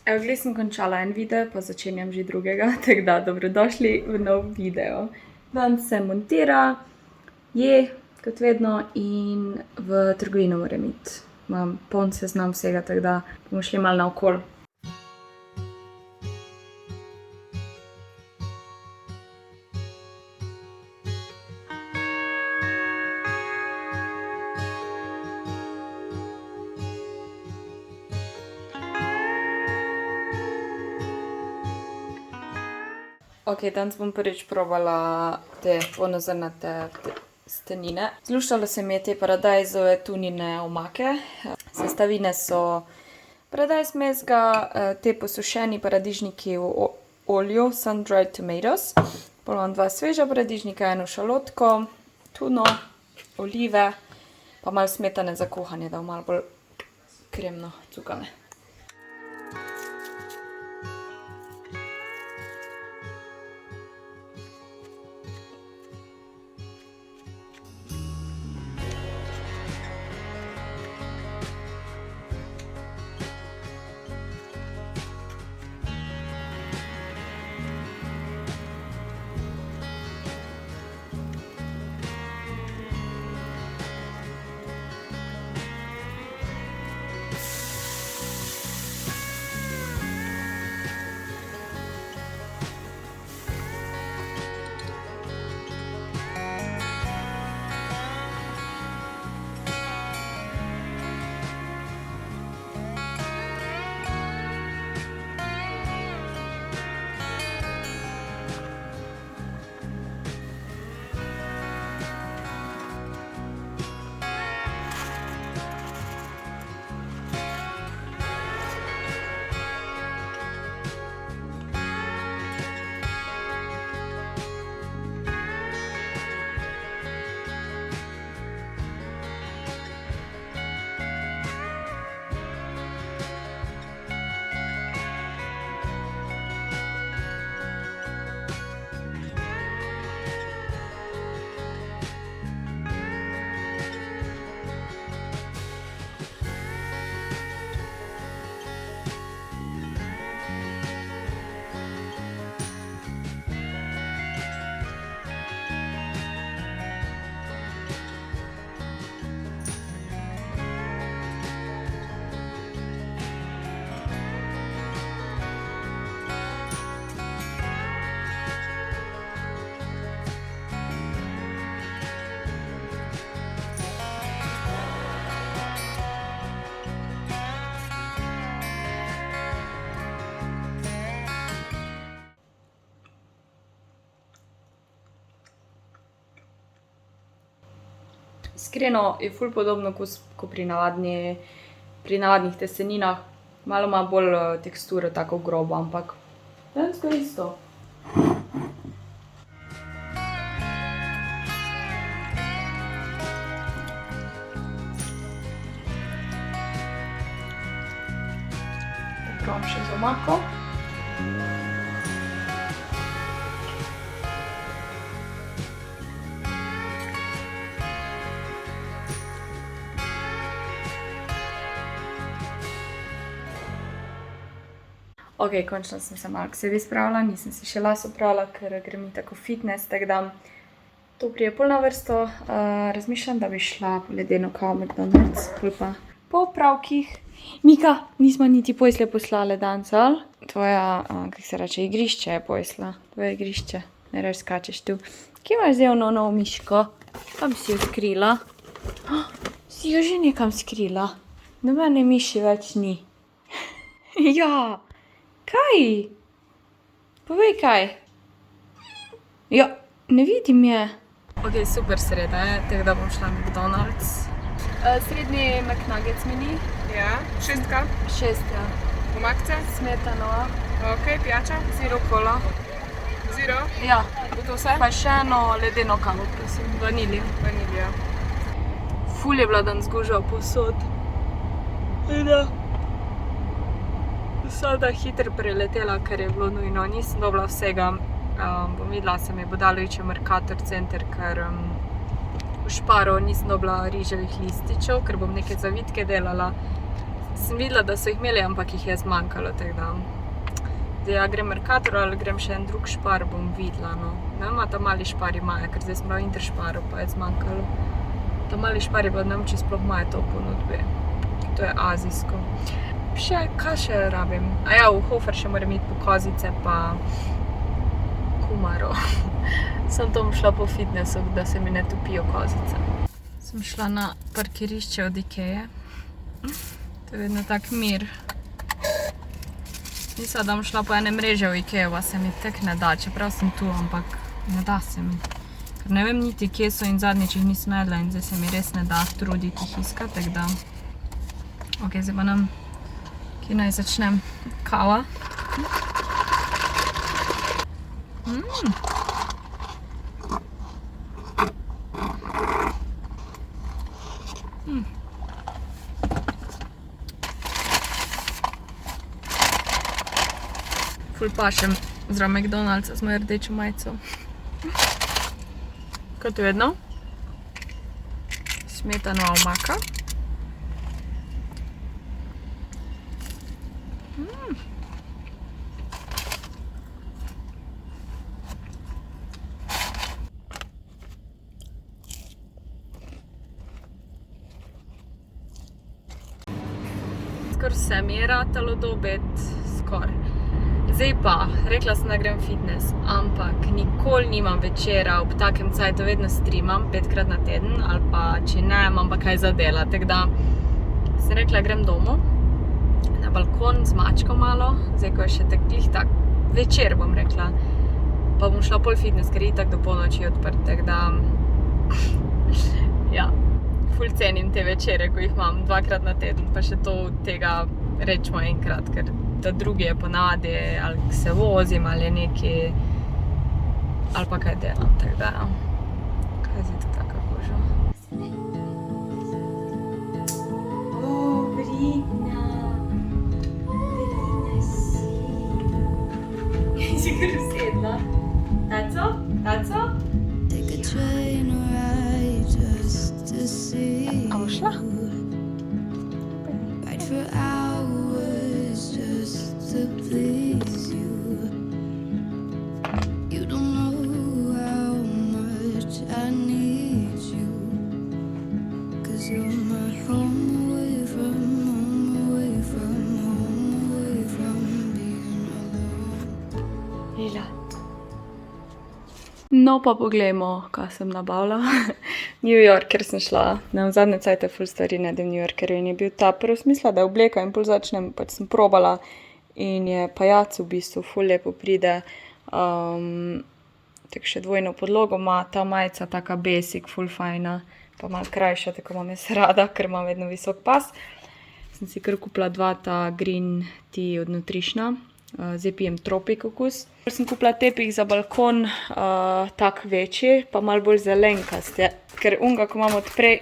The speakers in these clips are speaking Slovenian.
Evo, glej, sem končala en video, pa začenjam že drugega, tako da dobrodošli v nov video. Danes se montira, je, kot vedno, in v trgovino moram iti. Imam poln seznam vsega, tako da bomo šli malo naokoli. Ok, danes bom prvič probala te ponazrnate stenine. Zluštalo se mi je te paradajzove tunine omake. Sestavine so paradajz mezga, te posušeni paradižniki v olju, sun-dried tomatoes. Potem imam 2 sveža paradižnika, eno šalotko, tuno, olive, pa malo smetane za kuhanje, da bo malo bolj kremno cukane. Iskreno je ful podobno kot pri navadnih testeninah. Malo ima bolj teksturo tako grobo, ampak dejansko je isto. Probam še z omako. Ok, končno sem se malo k sebi spravila, nisem si še las opravila, ker grem tako fitness, tako da to prije pol na vrsto. Razmišljam, da bi šla po ledeno kavo v McDonald's, pol pa po opravkih. Mika, nismo niti posle poslale danes, ali? Tvoja, kako se reče, igrišče je posla. Tvoje igrišče, ne reč skačeš tu. Kje imaš zdaj ono novo miško? Kam si jo skrila? Si jo že nekam skrila? Nobene miši več ni. Ja! Kaj? Povej kaj. Ja, ne vidim je. Ok, super sreda je, tako da bom šla v McDonald's. Srednji McNuggets meni. Ja, 6. 6, ja. Omakce? Smetanova. Ok, pijača? Zero cola. Zero? Ja. Bo to vse? Pa še eno ledeno kavo, prosim. Vanilija. Vanilija. Ful je bila danes gužva posod. Da. Vsada hitro preletela, ker je bilo nujno. Nisem dobila vsega. Bom videla, se mi bo dalo ići v Mercator center, ker v Šparu nisem dobila riževih lističev, ker bom neke zavitke delala. Sem videla, da so jih imeli, ampak jih je zmanjkalo, tako da. Zdaj, ja grem Mercator ali grem še en drug špar, bom videla, no. Ne vem, ta mali špar imajo, ker zdaj sem bila v Interšparu, pa je zmanjkalo. Ta mali špar je pa, ne vem, če sploh imajo to v ponudbi. To je azijsko. Kaj še rabim? Aja, v Hofer še moram iti po kozice, pa kumaro. Sem tam šla po fitnessu, da se mi ne topijo kozice. Sem šla na parkirišče od Ikeje. To je vedno tak mir. Mislila, da bom šla po ene mreže v Ikejo, pa se mi tek ne da, čeprav sem tu, ampak ne da se mi. Ker ne vem niti, kje so in zadnjič jih nisem najdla in zdaj se mi res ne da truditi jih iskati, tako da. Ok, zdaj pa nam, kje naj začnem? Kava. Ful pašem zraven McDonald'sa z mojo rdečo majico. Kot vedno. Smetanova omaka. Skor vse mi je ratalo dobit, skor. Zdaj pa, rekla sem, da grem fitness, ampak nikoli nimam večera, ob takem cajtu vedno streamam 5-krat na teden, ali pa če ne, imam pa kaj za dela, tako da sem rekla, grem domov, na balkon z mačko malo, zdaj ko je še tak večer, bom rekla, pa bom šla pol fitness, ker je itak do polnoči odprt, tako da, ja, ful cenim te večere, ko jih imam 2-krat na teden, pa še to tega rečemo enkrat, ker ta drugi je ponavadi, ali se vozim, ali neki, ali pa kaj delam, tako da, kaj zdaj to taka koža? Brina si. Si kar usedla. Taco? Take a train ride just to see. A bo šla? Ride for hours just to please you. You don't know how much I need you. 'Cause you're my home away from home, away from home, away from being alone. Lila. No pa poglejmo, kaj sem nabavila. New Yorker sem šla, v zadnje cajte ful stvari najdem v New Yorkerju in je bil ta prvi smisla, da je obleka in pol začnem, pač sem probala in je pajac v bistvu ful lepo pride. Tako še dvojno podlogo ima, ta majica taka basic, ful fajna, pa malo krajša, tako imam jaz rada, ker imam vedno visok pas. Sem si kar kupila 2 ta green tea od Nutritiona. Zdaj pijem Tropic okus. Sem kupila tepih za balkon, tak večji, pa malo bolj zelenkast je, ker unga, ko imam odprej,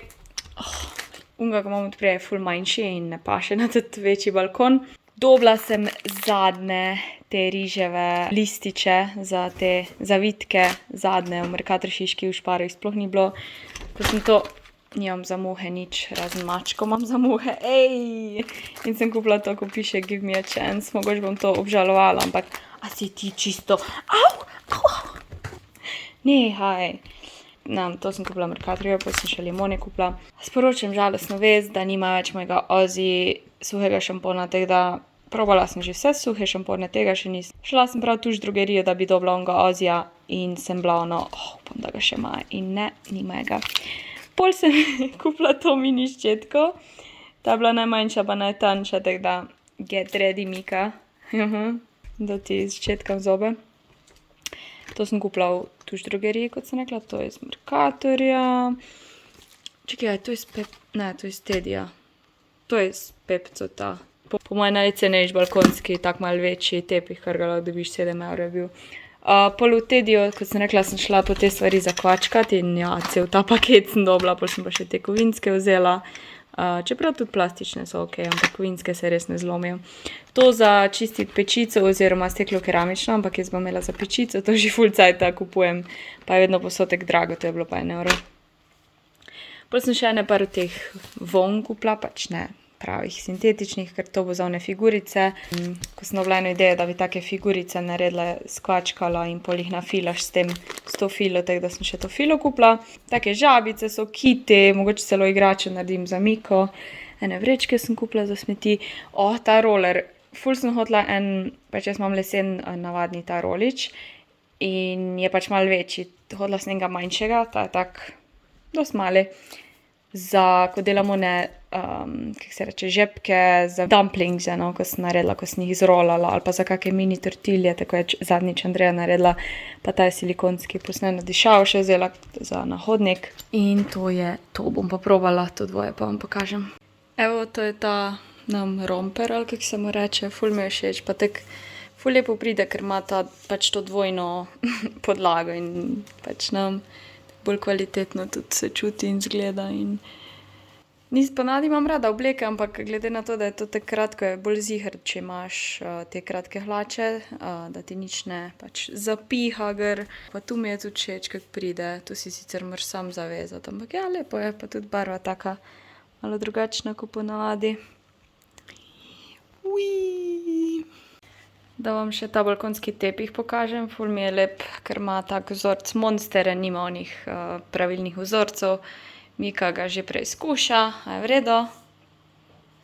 je ful manjši in ne paše na tudi večji balkon. Dobila sem zadnje te riževe lističe za te zavitke, zadnje v Mercator Šiški, v Šparu jih sploh ni bilo. Ko sem to, nimam za muhe nič, razen mačko imam za muhe, in sem kupila to, ko piše give me a chance, mogoče bom to obžalovala, ampak a si ti čisto, nehaj. To sem kupila v Mercatorju, pa sem še limone kupila. Sporočam žalostno vest, da nima več mojega Ozzy suhega šampona, tako da probala sem že vse suhe šampone, tega še nisem. Šla sem prav tuž drogerijo, da bi dobila onega Ozzyja in sem bila upam, da ga še ima in ne, nima ga. Pol sem kupila to mini ščetko, ta je bila najmanjša pa najtanjša, tako da get ready, Mika, da ti ščetkam zobe. To sem kupila v tuž drogeriji, kot sem rekla, to je iz Mercatorja. Čekaj, to je to je iz Tedija. To je iz Pepcota. Po mojem najcenejši balkonski, tak malo večji tepih, kar ga lahko dobiš, 7 € je bil. Pol v Tediju, kot sem rekla, sem šla po te stvari zakvačkati in ja, cel ta paket sem dobila, pol sem pa še te kovinske vzela. Čeprav tudi plastične so ok, ampak kovinske se res ne zlomijo. To za čistiti pečico oziroma steklo keramično, ampak jaz bom imela za pečico, to že ful cajta kupujem, pa je vedno posotek drago, to je bilo pa 1 €. Pol sem še ene par teh von kupila, pač ne pravih sintetičnih, ker to bo za one figurice. Ko sem dobila eno idejo, da bi take figurice naredila, skvačkala in pol jih nafilaš s to filo, tako da sem še to filo kupila. Take žabice so, kiti, mogoče celo igrače naredim za Miko. Ene vrečke sem kupila za smeti. Ta roller, ful sem hotela pač jaz imam lesen navadni ta rolič in je pač malo večji. Hotela sem enega manjšega, ta je tak dosti mali. Ko delamo kako se reče, žepke za dumplings, ko sem naredila, ko sem jih zrolala, ali pa za kakšne mini tortilje, tako je zadnjič Andreja naredila, pa ta je silikonski posneno dišav še vzela za nahodnik. In to je to, bom pa probala, to dvoje pa vam pokažem. Evo, to je ta romper, ali kako se mu reče, ful mi je všeč, pa tak ful lepo pride, ker ima ta pač to dvojno podlago in pač bolj kvalitetno tudi se čuti in zgleda. Ponavadi imam rada obleke, ampak glede na to, da je to tako kratko, je bolj ziher, če imaš te kratke hlače, da ti nič ne pač zapiha gor. Pa tu mi je tudi všeč, kako pride, tu si sicer moraš sam zavezati, ampak ja, lepo je, pa tudi barva taka malo drugačna kot ponavadi. Da vam še ta balkonski tepih pokažem, ful mi je lep, ker ima tak vzorc Monster, nima onih pravilnih vzorcev. Mika ga že preizkuša, a je v redu.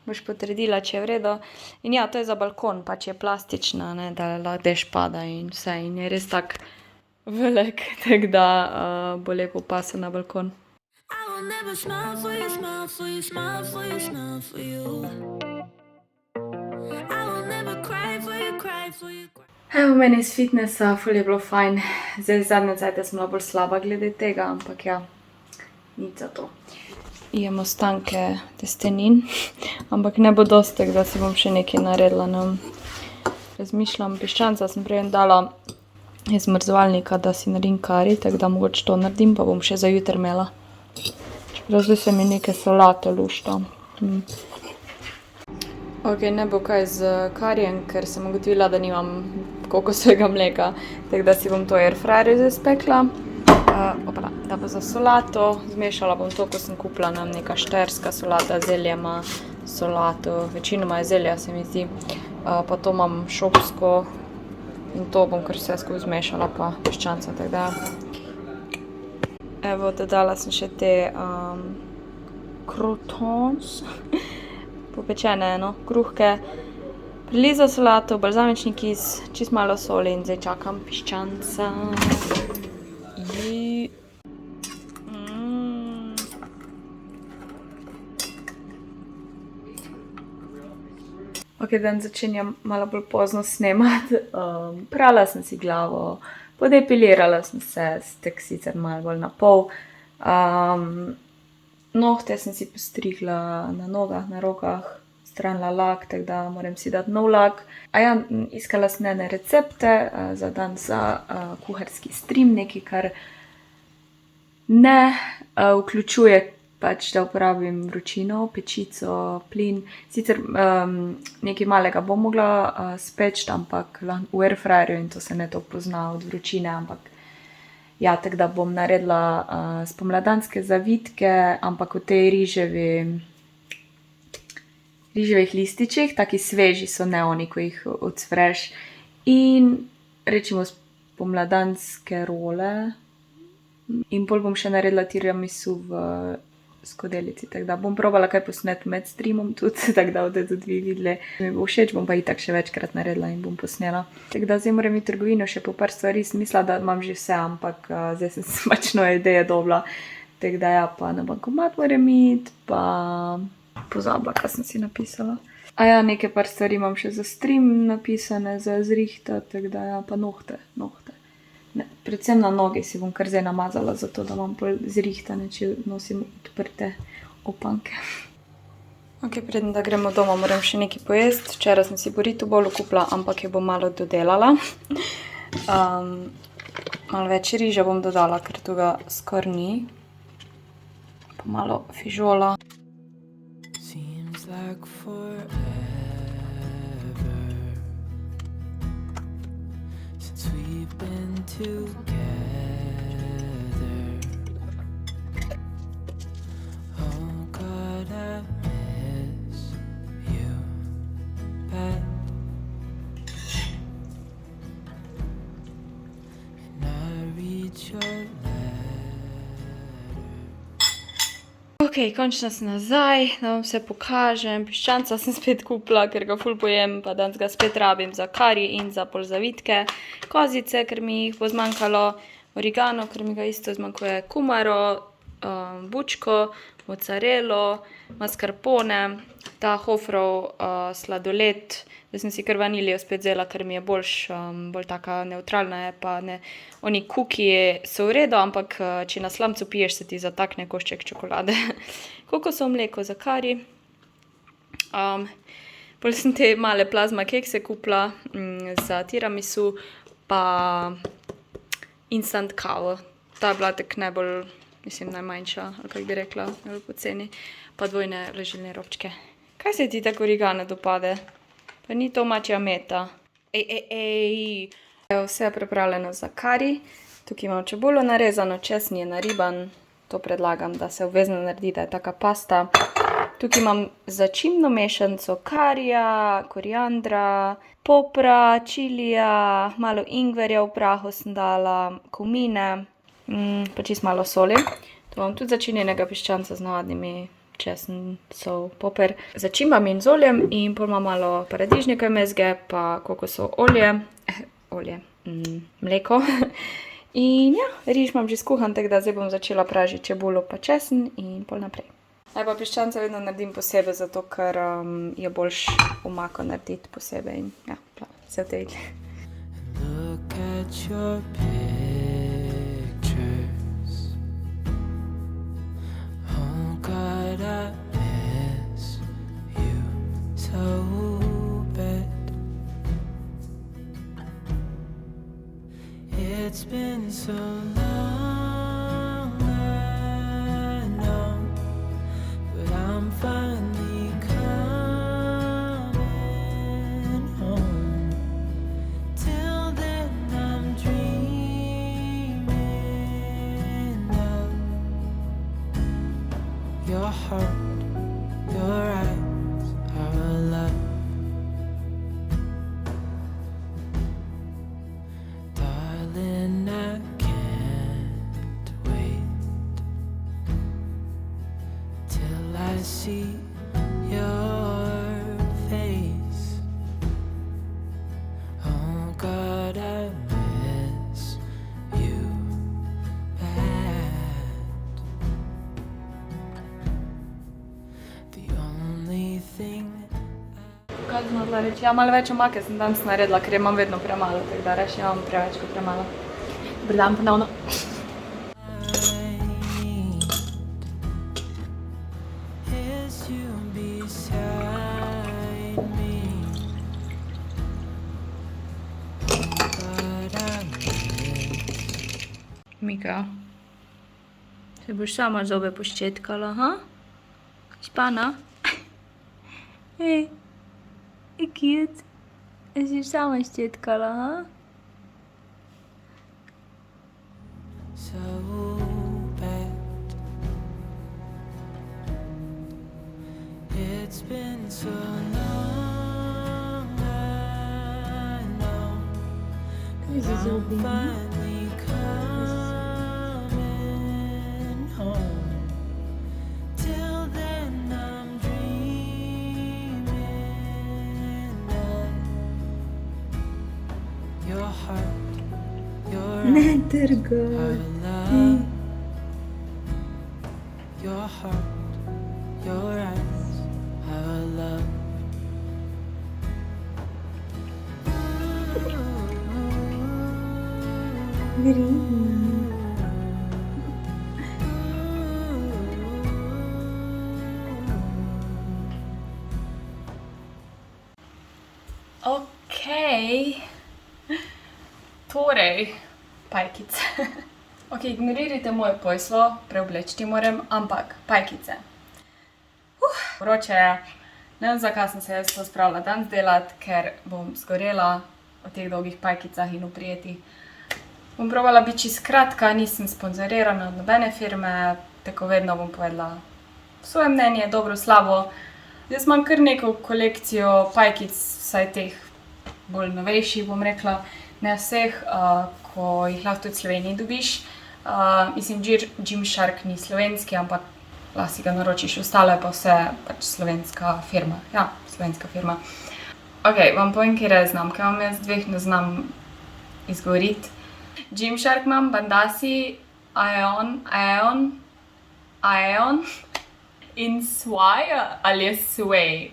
Boš potrdila, če je v redu. In ja, to je za balkon, pač je plastična, da lahko dež pada in vse. In je res tak velik, tako da bo lepo pasal na balkon. I will never smile for you, smile for you, smile for you, smile for you. I will never cry for you, cry for you. Evo, meni iz fitnessa, ful je bilo fajn. Zdaj zadnje cajte sem bila bolj slaba glede tega, ampak ja, nič za to. Jem ostanke testenin, ampak ne bo dosti, da si bom še nekaj naredila. Razmišljam, piščanca sem prej dala iz mrzovalnika, da si naredim kari, tako da mogoče to naredim, pa bom še za jutri imela. Čeprav zdaj se mi neke solate lušta. Ok, ne bo kaj z karijem, ker sem ugotovila, da nimam kokosovega mleka, tako da si bom to airfryerju zdaj spekla. Da bo za solato, zmešala bom to, ko sem kupila neka štajerska solata, zelje ima solato, večinoma je zelja, se mi zdi, pa to imam šopsko in to bom kar vse skupaj zmešala, pa piščanca, tako da. Evo, dodala sem še te croutons, popečene, kruhke, priliza solato, balzamični kis, čist malo soli in zdaj čakam piščanca. Ok, dan začenjam malo bolj pozno snemati. Prala sem si glavo, podepilirala sem se, tako sicer malo bolj na pol. Nohte sem si postrigla na nogah, na rokah, stranila lak, tako da moram si dati nov lak. Iskala sem ene recepte za dan za kuharski stream, nekaj, kar ne vključuje pač, da uporabim vročino, pečico, plin. Sicer nekaj malega bom mogla speči, ampak v airfryerju in to se ne to pozna od vročine, ampak ja, tako da bom naredila spomladanske zavitke, ampak v tej riževih lističih, taki sveži so, ne oni, ko jih odsvreš. In rečemo spomladanske role. In pol bom še naredila tiramisu v skodelici, tako da bom probala kaj posneti med streamom tudi, tako da boste tudi vi videli. Mi bo všeč, bom pa itak še večkrat naredila in bom posnela. Tako da zdaj moram iti v trgovino še po par stvari, sem mislila, da imam že vse, ampak zdaj sem pač nove ideje dobila. Tako da ja, pa na bankomat moram iti, pa pozabila, kaj sem si napisala. Nekaj par stvari imam še za stream napisane, za zrihta, tako da ja, pa nohte. Ne, predvsem na noge si bom kar zdaj namazala, zato da imam bolj zrihtane, če nosim odprte opanke. Ok, preden da gremo doma, moram še nekaj pojesti. Včeraj sem si burrito bowlu kupila, ampak jo bom malo dodelala. Malo več riža bom dodala, ker tega skoraj ni. Pa malo fižola. Seems like forever since we've been together. Oh God, I miss Ok, končno sem nazaj, da vam vse pokažem. Piščanca sem spet kupila, ker ga ful pojem, pa danes ga spet rabim za kari in za pol zavitke. Kozice, ker mi jih bo zmanjkalo, origano, ker mi ga isto zmanjkuje, kumaro, bučko, mozzarello, mascarpone, ta Hofrov sladoled. Zdaj sem si kar vanilijo spet vzela, ker mi je bolj taka neutralna je, pa ne. Oni kukiji so v redu, ampak če na slamcu piješ, se ti zatakne košček čokolade. Kokosovo mleko za kari. Pol sem te male plazma kekse kupila za tiramisu, pa instant kavo. Ta je bila tak najbolj, mislim, najmanjša, ali kako bi rekla, najbolj poceni. Pa dvojne vlažilne robčke. Kaj se ti tako origano dopade? Pa ni to mačja meta. Ej. Vse je pripravljeno za kari. Tukaj imam čebulo narezano, česen je nariban. To predlagam, da se obvezno naredi, da je taka pasta. Tukaj imam začimno mešanico karija, koriandra, popra, čilija, malo ingverja v prahu sem dala, kumine, pa čisto malo soli. Tu imam tudi začinjenega piščanca z navadnimi česen, sol, poper, začimbami in z oljem in pol imam malo paradižnika mezge, pa kokosovo olje, mleko. In ja, riž imam že skuhan, tako da zdaj bom začela pražiti čebulo pa česen in pol naprej. Naj pa piščanca vedno naredim posebej, zato ker je boljš omako narediti posebej in ja, se v tej videli. Look at your pictures. Oh God, I miss you so bad. It's been so long, I know, but I'm finally coming home. Till then I'm dreaming of your heart, your eyes, our love. Darling, I can't wait till I see your face. Oh God, I miss you bad. The only thing Kaj sem mogla reči? Ja, malo več omake sem danes naredila, ker imam vedno premalo, tako da reči imam preveč kot premalo. Dober dan ponovno. is you beside me. But I miss Mika, se boš sama zobe poščetkala, ha? Špana? Ej, cute. Si sama ščetkala, ha? so bad. It's been so long, I know. I'm finally coming home. Till then I'm dreaming of your heart, your eyes, our love. Your heart, your eyes, our love. Okej. Torej, pajkice. Ok, ignorirajte moje pojslo, preoblečiti moram, ampak pajkice. Vroče je. Ne vem, zakaj sem se jaz to spravila danes delati, ker bom zgorela v teh dolgih pajkicah in v prijetih. Bom probala biti čisto kratka, nisem sponzorirana od nobene firme, tako vedno bom povedala svoje mnenje, dobro, slabo. Jaz imam kar neko kolekcijo pajkic, vsaj teh bolj novejših, bom rekla, ne vseh, ko jih lahko tudi v Sloveniji dobiš. Mislim, Gymshark ni slovenski, ampak lahko si ga naročiš, ostale pa vse pač slovenska firma. Ja, slovenska firma. Ok, vam povem, kje znamke imam jaz, dveh ne znam izgovoriti. Gymshark imam, Bandasi, Aeon in Sway ali je Sway.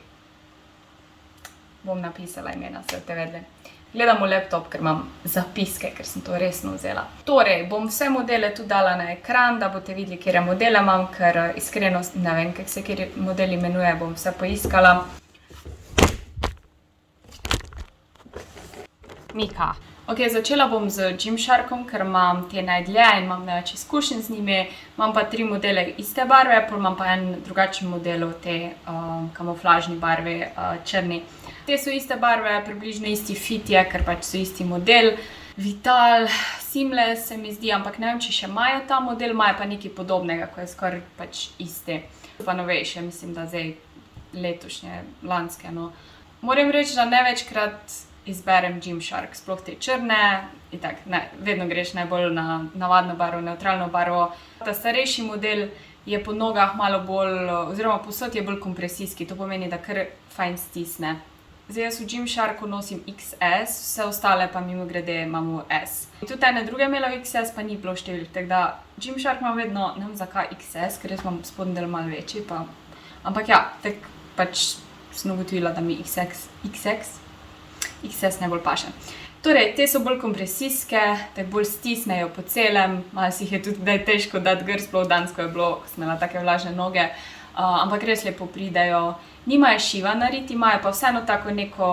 Bom napisala imena, se boste vedeli. Gledam v laptop, ker imam zapiske, ker sem to resno vzela. Torej, bom vse modele tudi dala na ekran, da boste videli, kje modele imam, ker iskreno ne vem, kako se kje model imenuje, bom vse poiskala. Mika. Ok, začela bom z Gymsharkom, ker imam te najdlje in imam največ izkušenj z njimi. Imam pa 3 modele iste barve, potem imam pa en drugačen model v te kamuflažni barvi, črni. Te so iste barve, približno isti fit je, ker pač so isti model. Vital, Seamless se mi zdi, ampak ne vem, če še imajo ta model, imajo pa nekaj podobnega, ko je skoraj pač isti. Pa novejše, mislim, da zdaj letošnje, lanske, no. Moram reči, da največkrat izberem Gymshark, sploh te črne, itak, ne, vedno greš najbolj na navadno barvo, neutralno barvo. Ta starejši model je po nogah malo bolj, oziroma povsod je bolj kompresijski, to pomeni, da kar fajn stisne. Zdaj jaz v Gymsharku nosim XS, vse ostale pa mimogrede imam v S. Tudi ene druge imela v XS, pa ni bilo številk, tako da Gymshark imam vedno, ne vem zakaj XS, ker jaz imam spodnji del malo večji, pa... Ampak ja, tako pač sem ugotovila, da mi XS najbolj paše. Torej, te so bolj kompresijske, tako bolj stisnejo po celem, malo si jih je tudi kdaj težko dati gor, sploh danes, ko je bilo, ko sem imela take vlažne noge, ampak res lepo pridejo. Nimajo šiva nariti, imajo pa vseeno tako neko,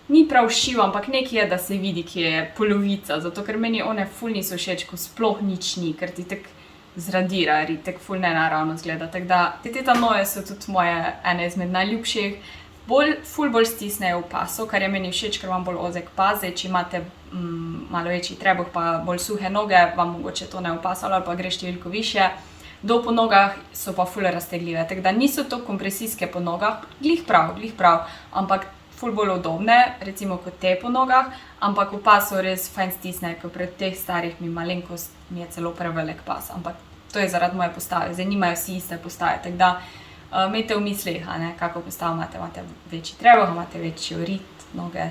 ni prav šiva, ampak nekaj je, da se vidi, ki je polovica, zato ker meni one ful niso všeč, ko sploh nič ni, ker ti tako zradira, tako ful nenaravno zgleda, tako da te tetanoje so tudi moje ene izmed najljubših. Ful bolj stisnejo v pasu, kar je meni všeč, ker imam bolj ozek pas, če imate malo večji trebuh pa bolj suhe noge, vam mogoče to ne vpasalo ali pa gre številko višje. Do po nogah so pa ful raztegljive, tako da niso to kompresijske po nogah, glih prav, ampak ful bolj udobne, recimo kot te po nogah, ampak v pasu res fajn stisnejo, ker pred teh starih malenkost mi je celo prevelik pas, ampak to je zaradi moje postave, zdaj nimajo vsi iste postave, tako da imejte v mislih, kako postavo imate večji trebuh, imate večji rit, noge,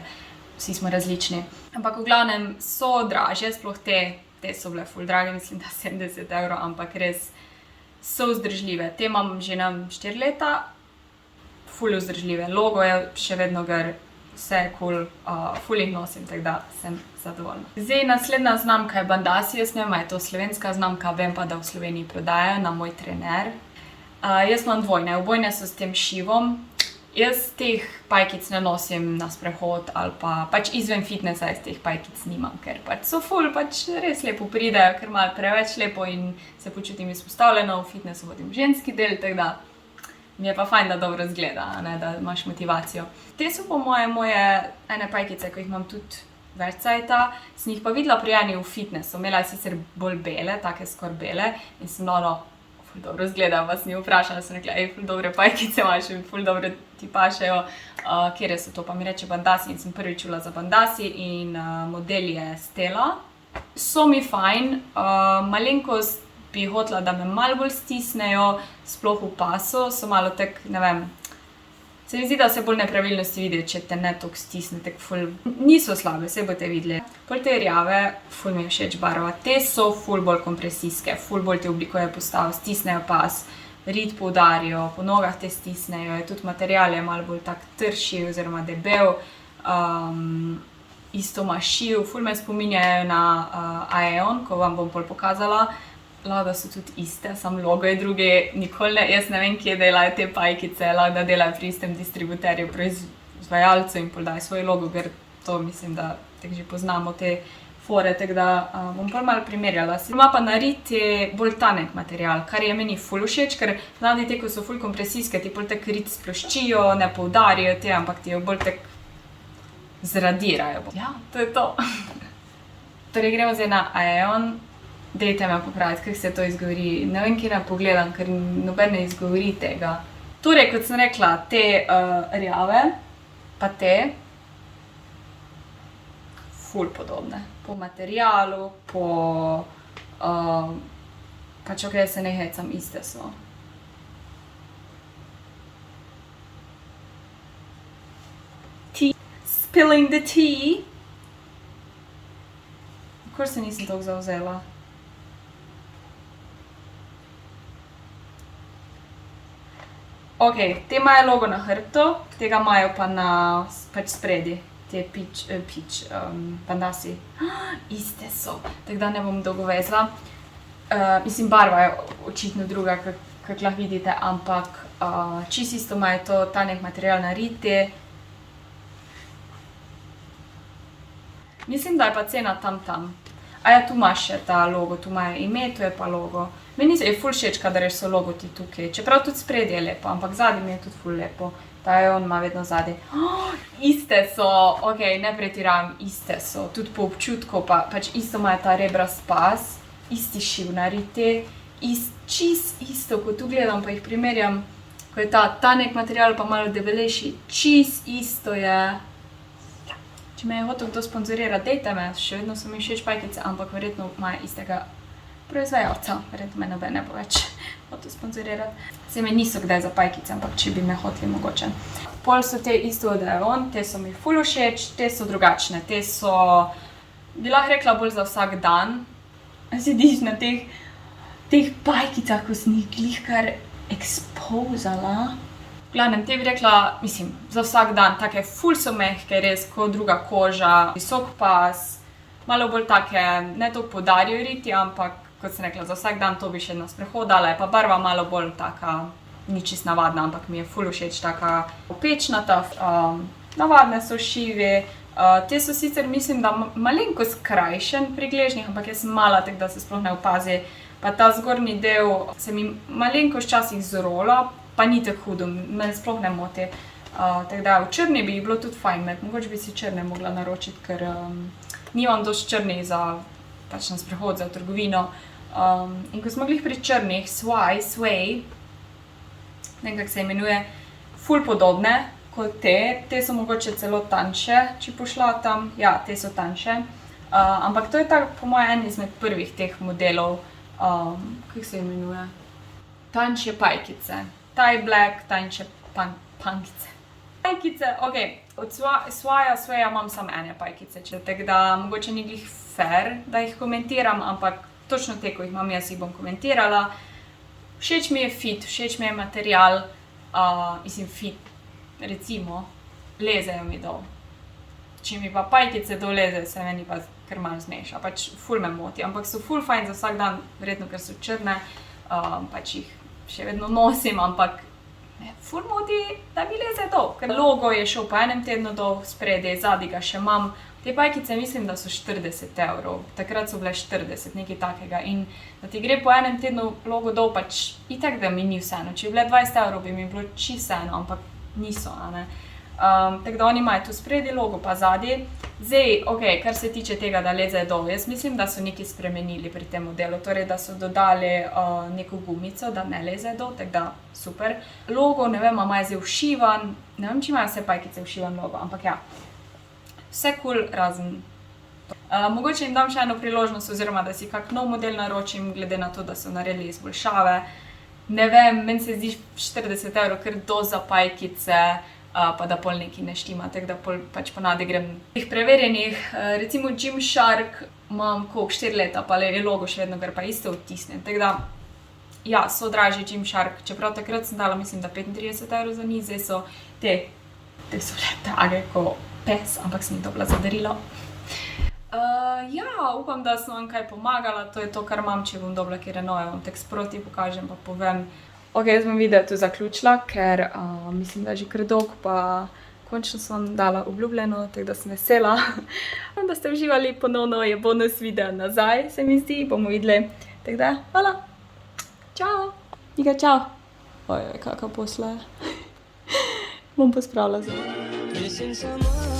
vsi smo različni. Ampak v glavnem so dražje, sploh te so bile ful drage, mislim, da 70 €, ampak res so vzdržljive. Te imam že na 4 leta, ful vzdržljive. Logo je še vedno gor, vse je cool, ful jih nosim, tako da sem zadovoljna. Zdaj naslednja znamka je Bandasi, jaz ne vem, je to slovenska znamka, vem pa, da v Sloveniji prodajajo na Moj trener. Jaz imam dvojne, obojne so s tem šivom. Jaz teh pajkic ne nosim na sprehod ali pa pač izven fitnessa, jaz teh pajkic nimam, ker pač so ful, pač res lepo pridejo, ker malo preveč lepo in se počutim izpostavljeno, v fitnessu hodim ženski del, tako da mi je pa fajn, da dobro izgleda, da imaš motivacijo. Te so po moje ene pajkice, ko jih imam tudi več cajta, sem jih pa videla pri eni v fitnessu, imela je sicer bolj bele, take skoraj bele in sem ful dobro izgleda, vas ni vprašala, sem rekla, ful dobre pajkice imaš in ful dobro ti pašejo, kjer so to, pa mi reče Bandasi in sem prvič čula za Bandasi in model je Stella. So mi fajn, malenkost bi hotela, da me malo bolj stisnejo, sploh v pasu, so malo tak, ne vem, se mi zdi, da se bolj nepravilnosti vidi, če te ne toliko stisne, tako ful, niso slabe, saj boste videli. Pol te rjave, ful mi je všeč barva, te so ful bolj kompresijske, ful bolj te oblikujejo postavo, stisnejo pas, rit poudarijo, po nogah te stisnejo, tudi material je malo bolj tak trši oziroma debel, isto ima šiv, ful me spominjajo na Aeon, ko vam bom pol pokazala. Lahko da so tudi iste, samo logo je drugi, nikoli ne, jaz ne vem, kje delajo te pajkice, lahko da delajo pri istem distributerju, proizvajalcu in pol dajo svoj logo, ker to mislim, da tako že poznamo te fore, tako da bom pol malo primerjala. Ima pa narit je bolj tanek material, kar je meni ful všeč, ker znani te, ko so ful kompresijske, ti pol tako rit sploščijo, ne poudarijo te, ampak ti jo bolj tako zradirajo. Ja, to je to. Torej gremo zdaj na Aeon. Dajte me popraviti, kako se to izgovori. Ne vem, kje ne pogledam, ker noben ne izgovori tega. Torej, kot sem rekla, te rjave, pa te, ful podobne. Po materialu, po Pač ok, se ne hecam, iste so. Tea. Spilling the tea. Nikoli se nisem toliko zavzela. Ok, te imajo logo na hrbtu, tega imajo pa na pač spredi, te peach pandasi. Iste so, tako da ne bom dolgo vezla. Mislim, barva je očitno druga, kak lahko vidite, ampak čisto isto imajo to tanek material na riti. Mislim, da je pa cena tam. A ja, tu imaš še ta logo, tu imajo ime, tu je pa logo. Meni je ful všeč, kadar so logoti tukaj, čeprav tudi spredje je lepo, ampak zadnji mi je tudi ful lepo. Ta je on ima vedno zadnji. Iste so, ok, ne pretiravam, iste so, tudi po občutku, pa pač isto imajo ta rebra spas, isti šiv na riti, čist isto, ko tu gledam pa jih primerjam, ko je ta tanek material pa malo debelejši, čist isto je. Če me je hotel kdo sponzorirati, dejte me, še vedno so mi všeč pajkice, ampak verjetno imajo istega proizvajalca, verjetno me noben ne bo več hotel sponzorirati. Se me niso kdaj za pajkice, ampak če bi me hoteli mogoče. Pol so te isto od Aeon, te so mi ful všeč, te so drugačne, te so, bi lahko rekla bolj za vsak dan. Sediš na teh pajkicah, ko sem jih glih kar expozala. V glavnem, te bi rekla, mislim, za vsak dan, take ful so mehke, res, kot druga koža, visok pas, malo bolj take, ne toliko poudarjajo riti, ampak, kot sem rekla, za vsak dan to bi še na sprehod dala, je pa barva malo bolj taka, ni čisto navadna, ampak mi je ful všeč taka opečnata, navadne so šivi, te so sicer, mislim, da malenkost krajšen pri gležnjih, ampak jaz sem mala, tako da se sploh ne opazi, pa ta zgornji del se mi malenkost včasih zrola, pa ni tako hudo, me sploh ne moti. Tako da v črni bi jih bilo tudi fajn imeti, mogoče bi si črne mogla naročiti, ker nimam dosti črnih za pač na sprehod, za trgovino. In ko smo glih pri črnih, Sway, ne vem, kako se imenuje, ful podobne kot te so mogoče celo tanjše, če pošla tam, ja, te so tanjše. Ampak to je tako, po moje, en izmed prvih teh modelov, kako se imenuje, tanjše pajkice. Tie black, tanjše pankice. Pajkice, ok, od Swaya imam samo ene pajkice, tako da mogoče ni glih fair, da jih komentiram, ampak točno te, ko jih imam jaz, jih bom komentirala. Všeč mi je fit, všeč mi je material, mislim fit, recimo, lezejo mi dol. Če mi pa pajkice dol leze, se meni pa kar malo zmeša, pač ful me moti, ampak so ful fajn za vsak dan, verjetno, ker so črne, pač jih še vedno nosim, ampak me ful moti, da mi leze dol, ker logo je šel po enem tednu dol, spredi, zadnji ga še imam. Te pajkice mislim, da so 40 €, takrat so bile 40, nekaj takega, in da ti gre po enem tednu logo dol, pač itak, da mi ni vseeno. Če bi bile 20 €, bi mi bilo čisto vseeno, ampak niso, a ne. Tako da oni imajo tu spredi logo, pa zadnji. Zdaj, ok, kar se tiče tega, da leze dol, jaz mislim, da so nekaj spremenili pri tem modelu, torej, da so dodali neko gumico, da ne leze dol, tako da super. Logo, ne vem, imajo zdaj všivan, ne vem, če imajo vse pajkice všivan logo, ampak ja. Vse cool, razen. Mogoče jim dam še eno priložnost, oziroma da si kak nov model naročim, glede na to, da so naredili izboljšave. Ne vem, meni se zdi 40 € kar dosti za pajkice, pa da pol nekaj ne štima, tako da pol pač ponavadi grem teh preverjenih. Recimo Gymshark imam koliko, 4 leta, pa je logo še vedno gre pa isto odtisnjen, tako da ja, so dražji Gymshark, čeprav takrat sem dala, mislim, da 35 € za njih, zdaj so te so le drage ko pes, ampak sem jih dobila za darilo. Ja, upam, da sem vam kaj pomagala, to je to, kar imam, če bom dobila kjer nove, vam tek sproti pokažem, pa povem. Ok, jaz bom video tu zaključila, ker mislim, da je že kar dolgo, pa končno sem vam dala obljubljeno, tako da sem vesela. Da ste uživali, ponovno je bonus video nazaj, se mi zdi, bomo videli. Tako da, hvala. Čau. Nika, čau. Ojoj, kakva posla je. Bom pospravila zdaj. Missing someone